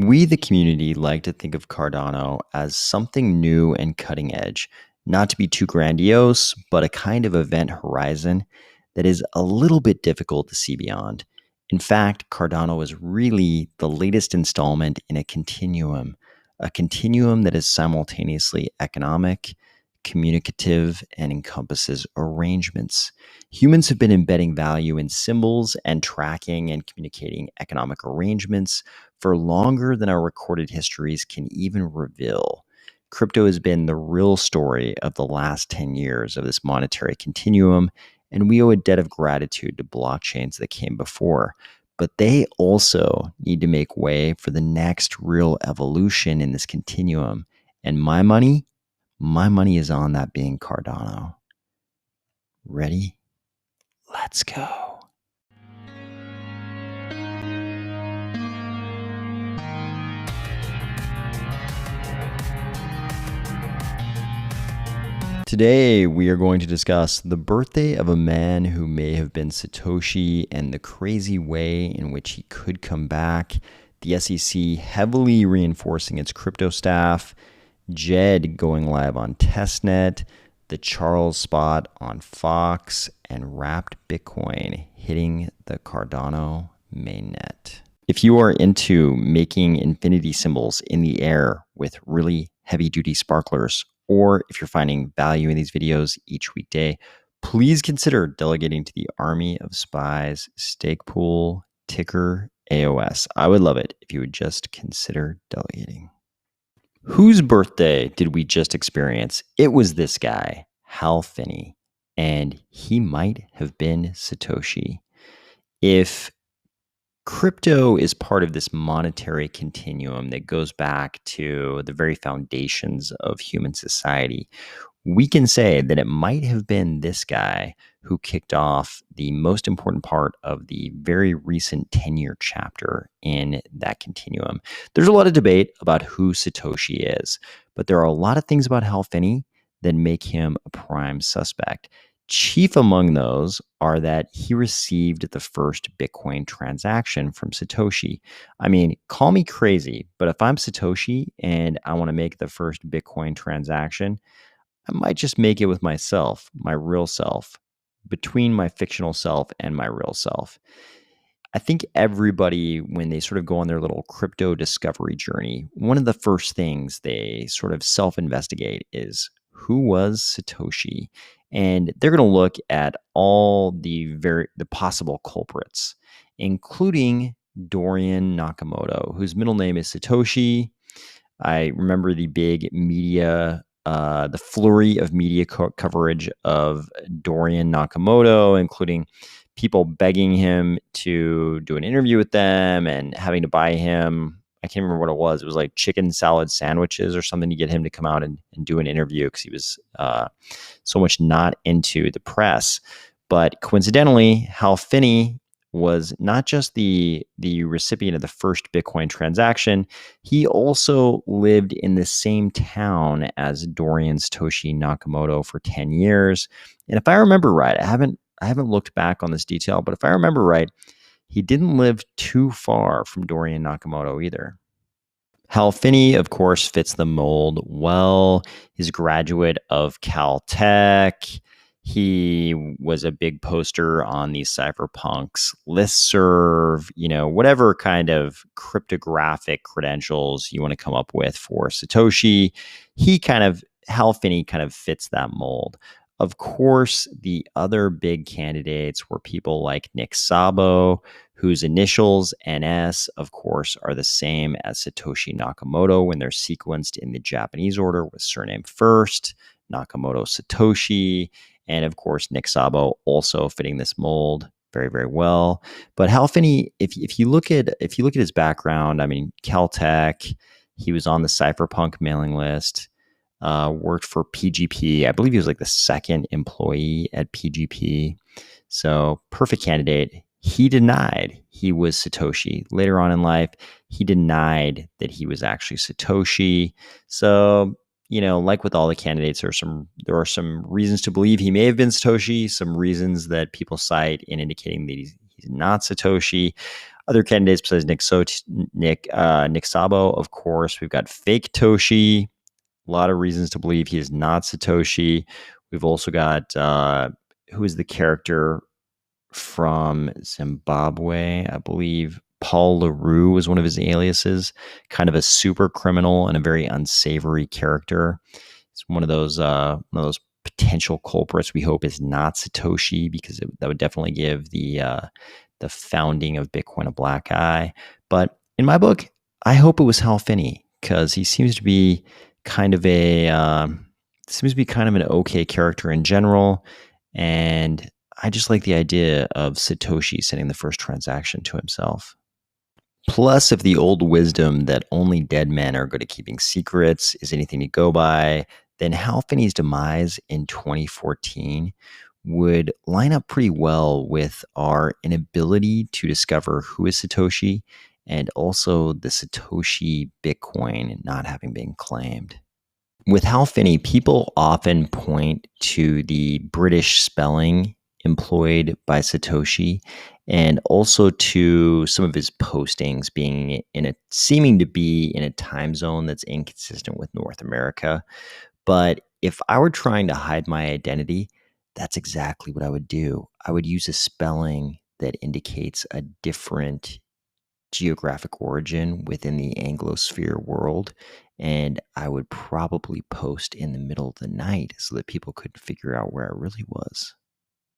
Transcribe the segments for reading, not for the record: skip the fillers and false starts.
We, the community, like to think of Cardano as something new and cutting edge, not to be too grandiose, but a kind of event horizon that is a little bit difficult to see beyond. In fact, Cardano is really the latest installment in a continuum that is simultaneously economic, communicative, and encompasses arrangements. Humans have been embedding value in symbols and tracking and communicating economic arrangements for longer than our recorded histories can even reveal. Crypto has been the real story of the last 10 years of this monetary continuum, and we owe a debt of gratitude to blockchains that came before. But they also need to make way for the next real evolution in this continuum. And my money is on that being Cardano. Ready? Let's go. Today, we are going to discuss the birthday of a man who may have been Satoshi and the crazy way in which he could come back, the SEC heavily reinforcing its crypto staff, Djed going live on Testnet, the Charles spot on Fox, and wrapped Bitcoin hitting the Cardano Mainnet. If you are into making infinity symbols in the air with really heavy-duty sparklers, or if you're finding value in these videos each weekday, please consider delegating to the army of Spies stake pool ticker AOS. I would love it if you would just consider delegating. Whose birthday did we just experience? It was this guy, Hal Finney, and he might have been Satoshi. If crypto is part of this monetary continuum that goes back to the very foundations of human society, we can say that it might have been this guy who kicked off the most important part of the very recent 10-year chapter in that continuum. There's a lot of debate about who Satoshi is, but there are a lot of things about Hal Finney that make him a prime suspect. Chief among those are that he received the first Bitcoin transaction from Satoshi. I mean, call me crazy, but if I'm Satoshi and I want to make the first Bitcoin transaction, I might just make it with myself, my real self, between my fictional self and my real self. I think everybody, when they sort of go on their little crypto discovery journey, one of the first things they sort of self-investigate is, who was Satoshi? And they're going to look at all the possible culprits, including Dorian Nakamoto, whose middle name is Satoshi. I remember the big media, the flurry of media coverage of Dorian Nakamoto, including people begging him to do an interview with them and having to buy him, I can't remember what it was. It was like chicken salad sandwiches or something to get him to come out and do an interview because he was so much not into the press. But coincidentally, Hal Finney was not just the recipient of the first Bitcoin transaction, he also lived in the same town as Dorian Satoshi Nakamoto for 10 years. And if I remember right, I haven't looked back on this detail, but if I remember right, he didn't live too far from Dorian Nakamoto either. Hal Finney, of course, fits the mold well. He's a graduate of Caltech. He was a big poster on these cypherpunks listserv, whatever kind of cryptographic credentials you want to come up with for Satoshi. Hal Finney kind of fits that mold. Of course, the other big candidates were people like Nick Szabo, whose initials, NS, of course, are the same as Satoshi Nakamoto when they're sequenced in the Japanese order with surname first, Nakamoto Satoshi, and of course, Nick Szabo also fitting this mold very, very well. But Hal Finney, if you look at his background, I mean, Caltech, he was on the cypherpunk mailing list. Worked for PGP. I believe he was like the second employee at PGP. So perfect candidate. He denied he was Satoshi. Later on in life, he denied that he was actually Satoshi. So, like with all the candidates, there are some reasons to believe he may have been Satoshi, some reasons that people cite in indicating that he's not Satoshi. Other candidates besides Nick Szabo, of course, we've got fake Toshi. A lot of reasons to believe he is not Satoshi. We've also got who is the character from Zimbabwe, I believe. Paul LaRue was one of his aliases, kind of a super criminal and a very unsavory character. It's one of those potential culprits we hope is not Satoshi, because that would definitely give the founding of Bitcoin a black eye. But in my book, I hope it was Hal Finney, because he seems to be kind of an okay character in general, and I just like the idea of Satoshi sending the first transaction to himself. Plus, if the old wisdom that only dead men are good at keeping secrets is anything to go by, then Hal Finney's demise in 2014 would line up pretty well with our inability to discover who is Satoshi, and also the Satoshi Bitcoin not having been claimed. With Hal Finney, people often point to the British spelling employed by Satoshi, and also to some of his postings being seeming to be in a time zone that's inconsistent with North America. But if I were trying to hide my identity, that's exactly what I would do. I would use a spelling that indicates a different geographic origin within the Anglosphere world, and I would probably post in the middle of the night so that people could figure out where I really was.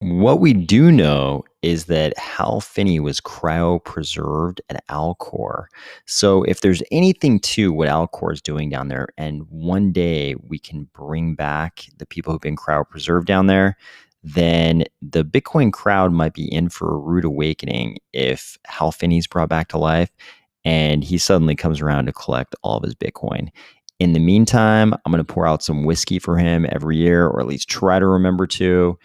What we do know is that Hal Finney was cryopreserved at Alcor. So if there's anything to what Alcor is doing down there, and one day we can bring back the people who've been cryopreserved down there, then the Bitcoin crowd might be in for a rude awakening if Hal Finney's brought back to life and he suddenly comes around to collect all of his Bitcoin. In the meantime, I'm going to pour out some whiskey for him every year, or at least try to remember to.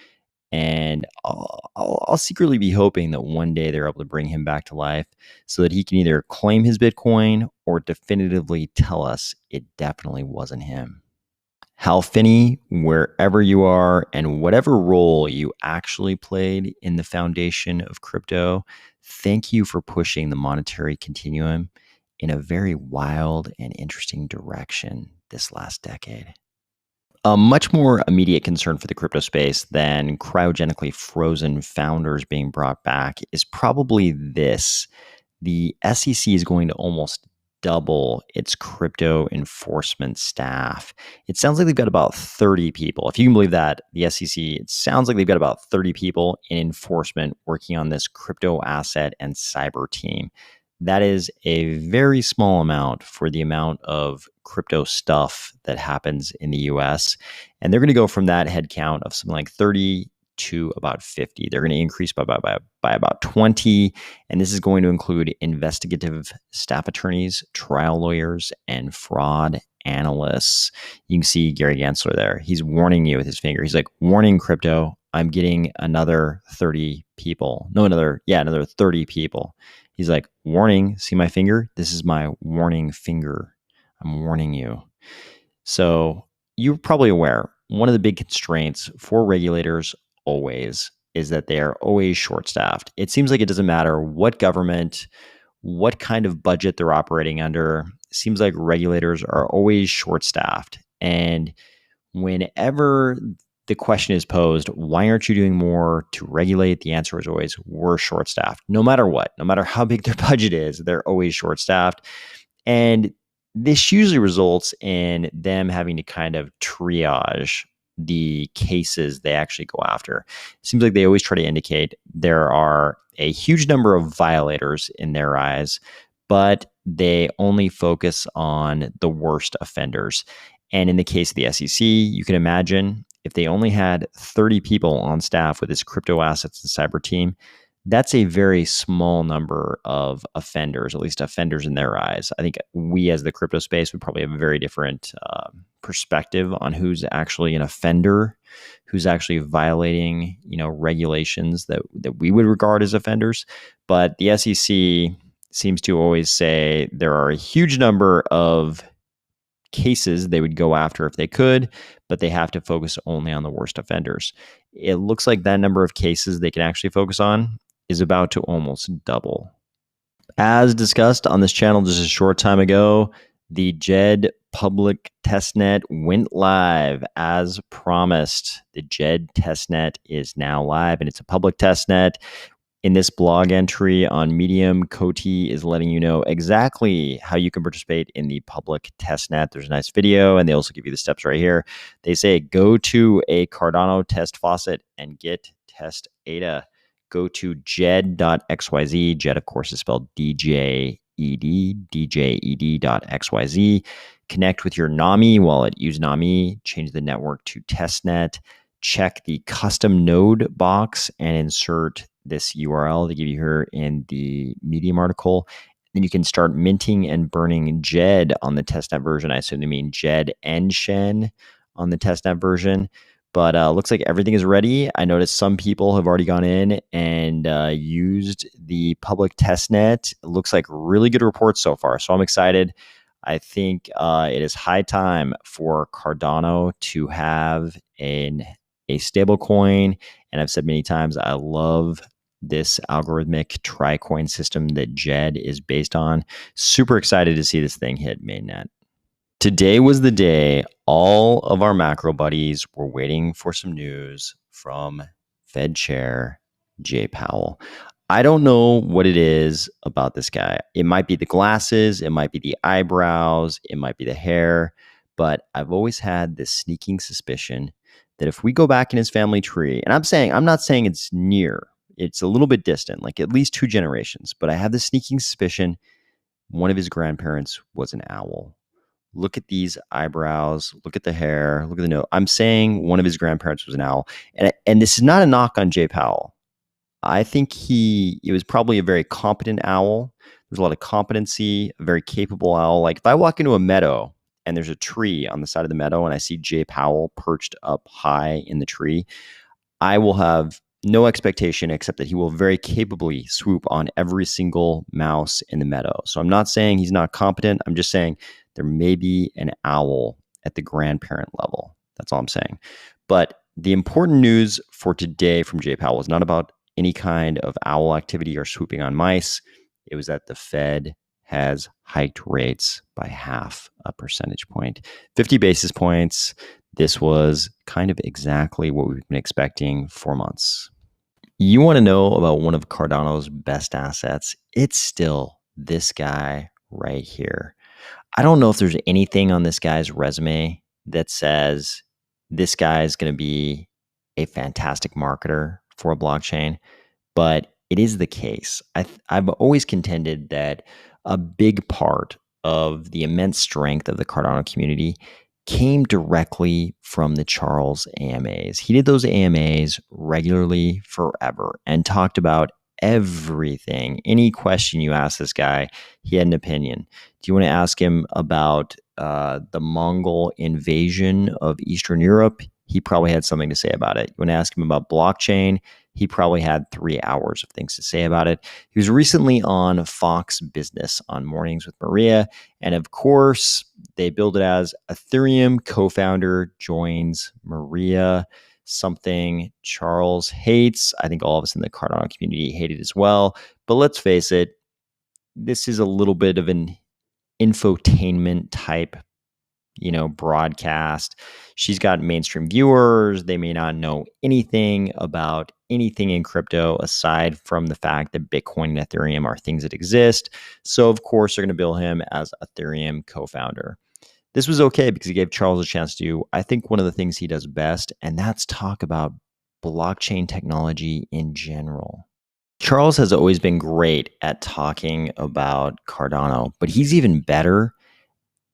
And I'll secretly be hoping that one day they're able to bring him back to life so that he can either claim his Bitcoin or definitively tell us it definitely wasn't him. Hal Finney, wherever you are and whatever role you actually played in the foundation of crypto, thank you for pushing the monetary continuum in a very wild and interesting direction this last decade. A much more immediate concern for the crypto space than cryogenically frozen founders being brought back is probably this. The SEC is going to almost double its crypto enforcement staff. It sounds like they've got about 30 people. If you can believe that, the SEC, it sounds like they've got about 30 people in enforcement working on this crypto asset and cyber team. That is a very small amount for the amount of crypto stuff that happens in the US. And they're going to go from that headcount of something like 30 to about 50. They're going to increase by about 20. And this is going to include investigative staff attorneys, trial lawyers, and fraud analysts. You can see Gary Gensler there. He's warning you with his finger. He's like, warning crypto, I'm getting another 30 people. Another 30 people. He's like, warning, see my finger? This is my warning finger. I'm warning you. So you're probably aware, one of the big constraints for regulators always is that they are always short-staffed. It seems like it doesn't matter what government, what kind of budget they're operating under. It seems like regulators are always short-staffed. And whenever the question is posed, why aren't you doing more to regulate? The answer is always, we're short-staffed. No matter what, no matter how big their budget is, they're always short-staffed. And this usually results in them having to kind of triage the cases they actually go after. It seems like they always try to indicate there are a huge number of violators in their eyes, but they only focus on the worst offenders. And in the case of the SEC, you can imagine if they only had 30 people on staff with this crypto assets and cyber team, that's a very small number of offenders, at least offenders in their eyes. I think we as the crypto space would probably have a very different perspective on who's actually an offender, who's actually violating, regulations that we would regard as offenders. But the SEC seems to always say there are a huge number of cases they would go after if they could, but they have to focus only on the worst offenders. It looks like that number of cases they can actually focus on is about to almost double. As discussed on this channel just a short time ago, the Djed public testnet went live as promised. The Djed testnet is now live and it's a public testnet. In this blog entry on Medium, Coty is letting you know exactly how you can participate in the public testnet. There's a nice video, and they also give you the steps right here. They say go to a Cardano test faucet and get test ADA. Go to djed.xyz. Djed, of course, is spelled DJED, djed.xyz. Connect with your NAMI wallet. Use NAMI. Change the network to testnet. Check the custom node box and insert this URL they give you here in the Medium article. Then you can start minting and burning Djed on the testnet version. I assume they mean Djed and Shen on the testnet version. But looks like everything is ready. I noticed some people have already gone in and used the public testnet. It looks like really good reports so far. So I'm excited. I think it is high time for Cardano to have a stable coin. And I've said many times, I love this algorithmic tri-coin system that Djed is based on. Super excited to see this thing hit mainnet. Today was the day all of our macro buddies were waiting for some news from Fed Chair Jay Powell. I don't know what it is about this guy. It might be the glasses, it might be the eyebrows, it might be the hair, but I've always had this sneaking suspicion that if we go back in his family tree, and I'm not saying it's near, it's a little bit distant, like at least 2 generations, but I have this sneaking suspicion one of his grandparents was an owl. Look at these eyebrows, look at the hair, look at the nose. I'm saying one of his grandparents was an owl. And this is not a knock on Jay Powell. I think it was probably a very competent owl. There's a lot of competency, a very capable owl. Like if I walk into a meadow and there's a tree on the side of the meadow and I see Jay Powell perched up high in the tree, I will have no expectation except that he will very capably swoop on every single mouse in the meadow. So I'm not saying he's not competent. I'm just saying there may be an owl at the grandparent level. That's all I'm saying. But the important news for today from Jay Powell is not about any kind of owl activity or swooping on mice. It was that the Fed has hiked rates by 0.5 percentage point, 50 basis points. This was kind of exactly what we've been expecting for months. You want to know about one of Cardano's best assets? It's still this guy right here. I don't know if there's anything on this guy's resume that says this guy is going to be a fantastic marketer for a blockchain, but it is the case. I've always contended that a big part of the immense strength of the Cardano community came directly from the Charles AMAs. He did those AMAs regularly forever and talked about everything. Any question you ask this guy, he had an opinion. Do you want to ask him about the Mongol invasion of Eastern Europe? He probably had something to say about it. You want to ask him about blockchain? He probably had 3 hours of things to say about it. He was recently on Fox Business on Mornings with Maria. And of course, they billed it as Ethereum co-founder joins Maria, something Charles hates. I think all of us in the Cardano community hate it as well. But let's face it, this is a little bit of an infotainment type broadcast. She's got mainstream viewers. They may not know anything about anything in crypto aside from the fact that Bitcoin and Ethereum are things that exist. So of course, they're going to bill him as Ethereum co-founder. This was okay because he gave Charles a chance to do, I think, one of the things he does best, and that's talk about blockchain technology in general. Charles has always been great at talking about Cardano, but he's even better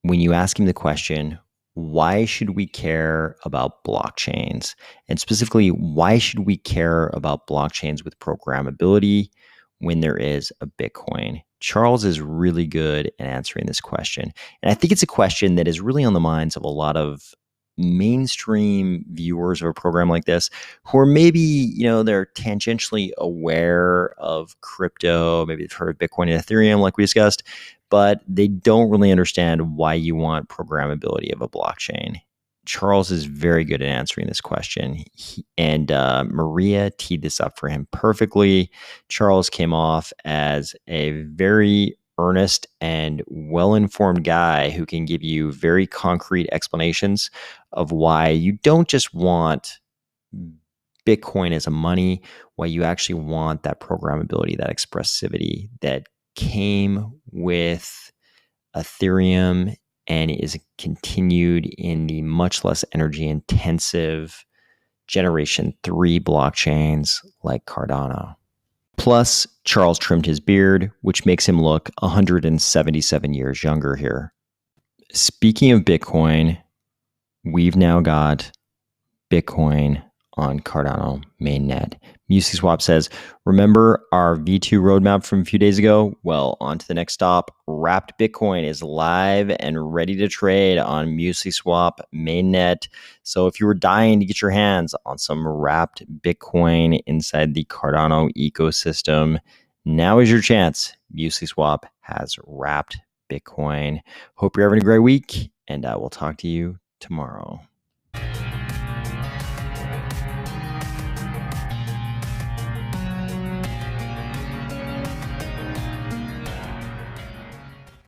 when you ask him the question, why should we care about blockchains? And specifically, why should we care about blockchains with programmability when there is a Bitcoin? Charles is really good at answering this question. And I think it's a question that is really on the minds of a lot of mainstream viewers of a program like this who are maybe, they're tangentially aware of crypto. Maybe they've heard of Bitcoin and Ethereum like we discussed, but they don't really understand why you want programmability of a blockchain. Charles is very good at answering this question. And Maria teed this up for him perfectly. Charles came off as a very earnest and well-informed guy who can give you very concrete explanations of why you don't just want Bitcoin as a money, why you actually want that programmability, that expressivity that came with Ethereum and is continued in the much less energy intensive generation 3 blockchains like Cardano. Plus, Charles trimmed his beard, which makes him look 177 years younger here. Speaking of Bitcoin, we've now got Bitcoin on Cardano Mainnet. MusicSwap says, remember our V2 roadmap from a few days ago? Well, on to the next stop. Wrapped Bitcoin is live and ready to trade on MusicSwap Mainnet. So if you were dying to get your hands on some wrapped Bitcoin inside the Cardano ecosystem, now is your chance. MusicSwap has wrapped Bitcoin. Hope you're having a great week, and we'll talk to you tomorrow.